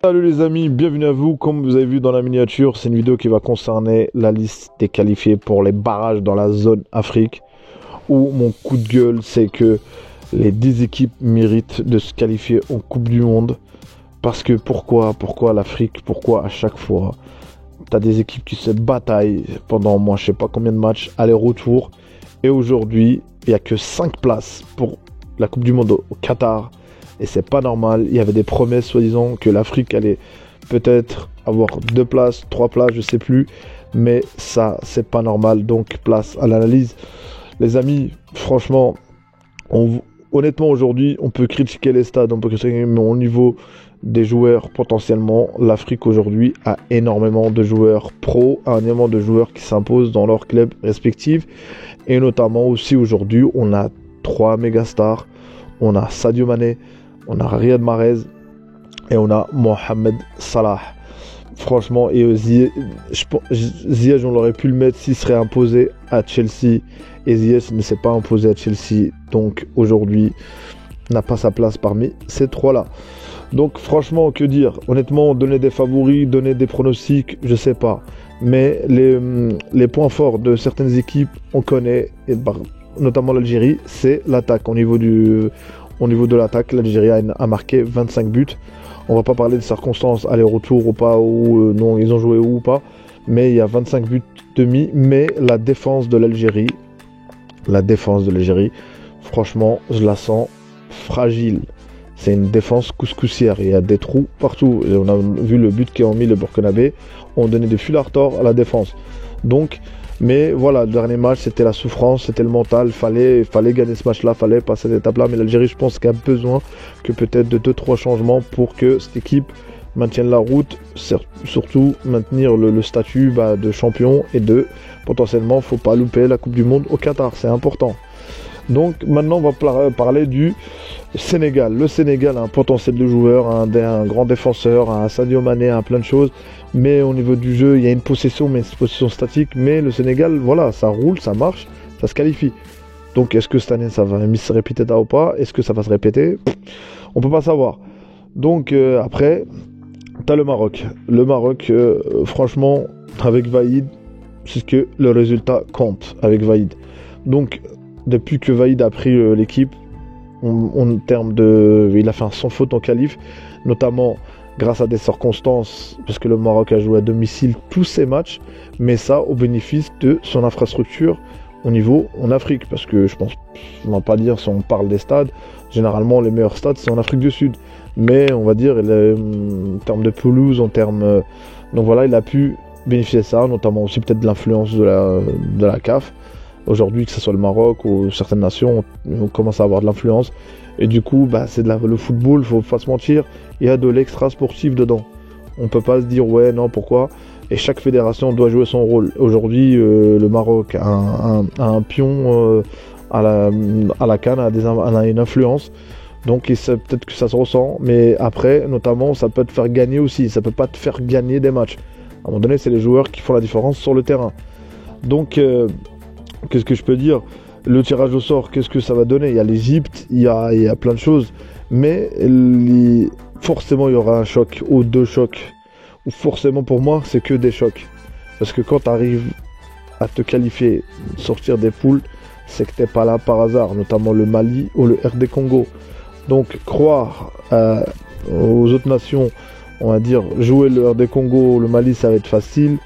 Salut les amis, bienvenue à vous. Comme vous avez vu dans la miniature, c'est une vidéo qui va concerner la liste des qualifiés pour les barrages dans la zone Afrique. Où mon coup de gueule, c'est que les 10 équipes méritent de se qualifier en Coupe du Monde. Parce que pourquoi l'Afrique? Pourquoi à chaque fois t'as des équipes qui se bataillent pendant moi je sais pas combien de matchs, aller-retour. Et aujourd'hui, il n'y a que 5 places pour la Coupe du Monde au Qatar. Et c'est pas normal. Il y avait des promesses soi-disant que l'Afrique allait peut-être avoir 2 places, 3 places, je sais plus. Mais ça, c'est pas normal. Donc place à l'analyse. Les amis, franchement, honnêtement aujourd'hui, on peut critiquer les stades, on peut critiquer, mais au niveau des joueurs potentiellement, l'Afrique aujourd'hui a énormément de joueurs pros, énormément de joueurs qui s'imposent dans leurs clubs respectifs. Et notamment aussi aujourd'hui, on a 3 méga stars. On a Sadio Mané, on a Riyad Mahrez et on a Mohamed Salah. Franchement, et Ziyech, on aurait pu le mettre s'il serait imposé à Chelsea. Et Ziyech ne s'est pas imposé à Chelsea. Donc aujourd'hui, n'a pas sa place parmi ces 3-là. Donc franchement, que dire? Honnêtement, donner des favoris, donner des pronostics, je sais pas. Mais les points forts de certaines équipes, on connaît, et notamment l'Algérie, c'est l'attaque. Au niveau de l'attaque, l'Algérie a marqué 25 buts. On va pas parler de circonstances, aller-retour ou pas, ou non, ils ont joué ou pas. Mais il y a 25 buts demi. Mais la défense de l'Algérie, franchement, je la sens fragile. C'est une défense couscoussière. Il y a des trous partout. Et on a vu le but qu'ont mis le Burkinabé. On donnait des fil à retordre à la défense. Donc, mais voilà, le dernier match, c'était la souffrance, c'était le mental. Fallait gagner ce match-là, fallait passer cette étape-là. Mais l'Algérie, je pense qu'elle a besoin que peut-être de 2-3 changements pour que cette équipe maintienne la route. Surtout maintenir le statut de champion et potentiellement, faut pas louper la Coupe du Monde au Qatar. C'est important. Donc maintenant, on va parler du Sénégal. Le Sénégal a un potentiel de joueur, un grand défenseur, un Sadio Mané, plein de choses. Mais au niveau du jeu, il y a une possession, mais une possession statique. Mais le Sénégal, voilà, ça roule, ça marche, ça se qualifie. Donc est-ce que cette année, ça va se répéter ou pas? Est-ce que ça va se répéter? On peut pas savoir. Donc après, t'as le Maroc. Le Maroc, franchement, avec Vaïd, c'est que le résultat compte avec Vaïd. Donc depuis que Vaïd a pris l'équipe, il a fait un sans faute en qualif, notamment grâce à des circonstances, parce que le Maroc a joué à domicile tous ses matchs, mais ça au bénéfice de son infrastructure au niveau en Afrique, parce que je pense, on va pas dire si on parle des stades, généralement les meilleurs stades c'est en Afrique du Sud, mais on va dire en termes de pelouse, donc voilà, il a pu bénéficier de ça, notamment aussi peut-être de l'influence de la CAF. Aujourd'hui, que ce soit le Maroc ou certaines nations, on commence à avoir de l'influence. Et du coup, c'est le football, faut pas se mentir, il y a de l'extra sportif dedans. On peut pas se dire, ouais, non, pourquoi? Et chaque fédération doit jouer son rôle. Aujourd'hui, le Maroc a un pion à la CAN, a une influence. Donc peut-être que ça se ressent. Mais après, notamment, ça peut te faire gagner aussi. Ça peut pas te faire gagner des matchs. À un moment donné, c'est les joueurs qui font la différence sur le terrain. Donc qu'est-ce que je peux dire? Le tirage au sort, qu'est-ce que ça va donner? Il y a l'Égypte, il y a plein de choses. Mais forcément, il y aura un choc ou 2 chocs. Ou forcément, pour moi, c'est que des chocs. Parce que quand tu arrives à te qualifier, sortir des poules, c'est que tu n'es pas là par hasard. Notamment le Mali ou le RD Congo. Donc, croire aux autres nations, on va dire, jouer le RD Congo ou le Mali, ça va être facile.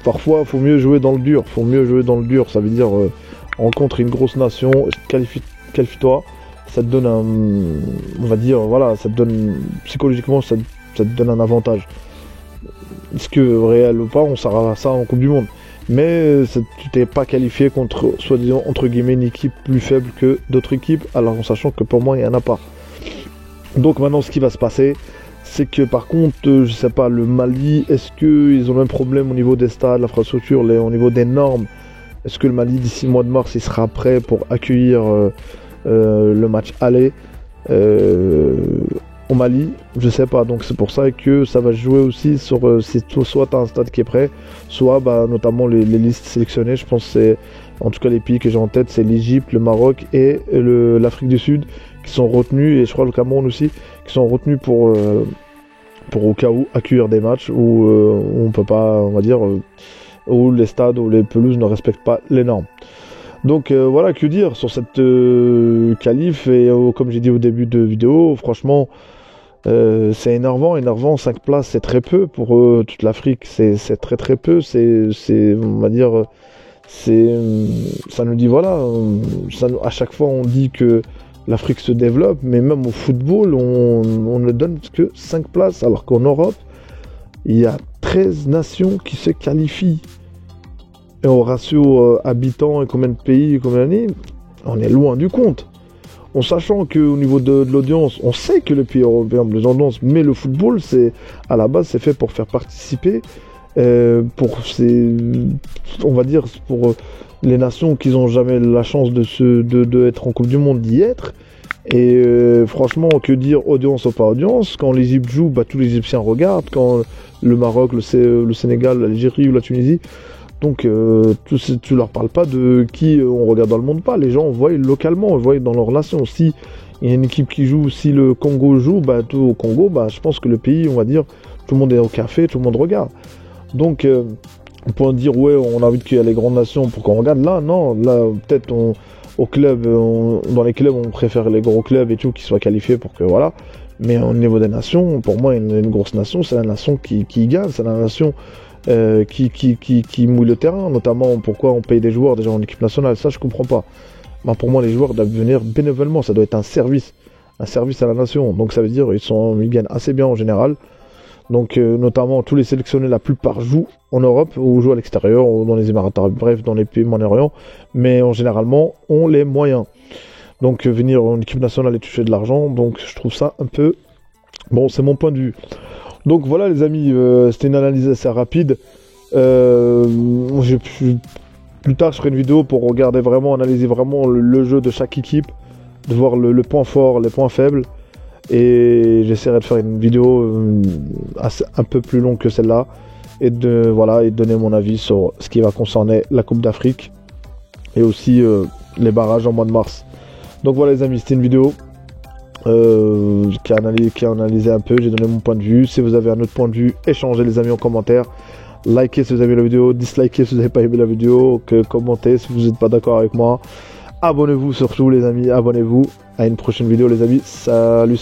Parfois, il faut mieux jouer dans le dur. Ça veut dire, rencontre une grosse nation, qualifie-toi. Ça te donne on va dire, voilà, ça te donne, psychologiquement, ça te donne un avantage. Est-ce que réel ou pas, on sera ça en Coupe du Monde. Mais tu t'es pas qualifié contre, soi-disant, entre guillemets, une équipe plus faible que d'autres équipes, alors en sachant que pour moi, il n'y en a pas. Donc maintenant, ce qui va se passer, c'est que par contre, je sais pas, le Mali, est-ce qu'ils ont le même problème au niveau des stades, l'infrastructure, au niveau des normes? Est-ce que le Mali, d'ici le mois de mars, il sera prêt pour accueillir le match aller au Mali? Je sais pas, donc c'est pour ça que ça va jouer aussi sur si soit tu as un stade qui est prêt, soit notamment les listes sélectionnées. Je pense que c'est, en tout cas les pays que j'ai en tête, c'est l'Égypte, le Maroc et l'Afrique du Sud qui sont retenus, et je crois le Cameroun aussi, qui sont retenus pour au cas où accueillir des matchs où on peut pas, on va dire, où les stades ou les pelouses ne respectent pas les normes. Donc voilà, que dire sur cette qualif, et comme j'ai dit au début de vidéo, franchement c'est énervant, 5 places c'est très peu pour toute l'Afrique, c'est très peu, on va dire, ça nous dit voilà, à chaque fois on dit que l'Afrique se développe, mais même au football on ne donne que 5 places, alors qu'en Europe il y a 13 nations qui se qualifient. Et au ratio habitants et combien de pays, combien d'années, on est loin du compte. En sachant qu'au niveau de l'audience, on sait que les pays européens ont besoin d'audience, mais le football, à la base, c'est fait pour faire participer, on va dire, pour les nations qui n'ont jamais la chance de être en Coupe du Monde, d'y être. Et franchement, que dire, audience ou pas audience, quand l'Égypte joue, tous les Égyptiens regardent, quand le Maroc, le Sénégal, l'Algérie ou la Tunisie. Donc tu leur parles pas de qui on regarde dans le monde, pas. Les gens voient localement, voient dans leur nation. Si il y a une équipe qui joue, si le Congo joue, tout au Congo, je pense que le pays, on va dire, tout le monde est au café, tout le monde regarde. Donc on peut dire ouais, on a envie qu'il y ait les grandes nations pour qu'on regarde. Là non, là peut-être au club, dans les clubs on préfère les gros clubs et tout qui soient qualifiés pour que voilà. Mais au niveau des nations, pour moi une grosse nation, c'est la nation qui gagne, c'est la nation qui mouille le terrain, notamment pourquoi on paye des joueurs déjà en équipe nationale, ça je comprends pas. Pour moi les joueurs doivent venir bénévolement, ça doit être un service à la nation, donc ça veut dire ils gagnent assez bien en général, donc notamment tous les sélectionnés, la plupart jouent en Europe ou jouent à l'extérieur ou dans les Émirats arabes, bref dans les pays Moyen-Orient, mais généralement ont les moyens, donc venir en équipe nationale et toucher de l'argent, donc je trouve ça un peu, bon c'est mon point de vue. Donc voilà les amis, c'était une analyse assez rapide. Plus tard je ferai une vidéo pour regarder vraiment, analyser vraiment le jeu de chaque équipe, de voir le point fort, les points faibles. Et j'essaierai de faire une vidéo un peu plus longue que celle-là. Et de donner mon avis sur ce qui va concerner la Coupe d'Afrique. Et aussi les barrages en mois de mars. Donc voilà les amis, c'était une vidéo. Qui a analysé un peu, j'ai donné mon point de vue. Si vous avez un autre point de vue, échangez les amis en commentaire. Likez si vous avez aimé la vidéo, dislikez si vous n'avez pas aimé la vidéo, commentez si vous n'êtes pas d'accord avec moi. Abonnez-vous surtout les amis, abonnez-vous. À une prochaine vidéo les amis. Salut.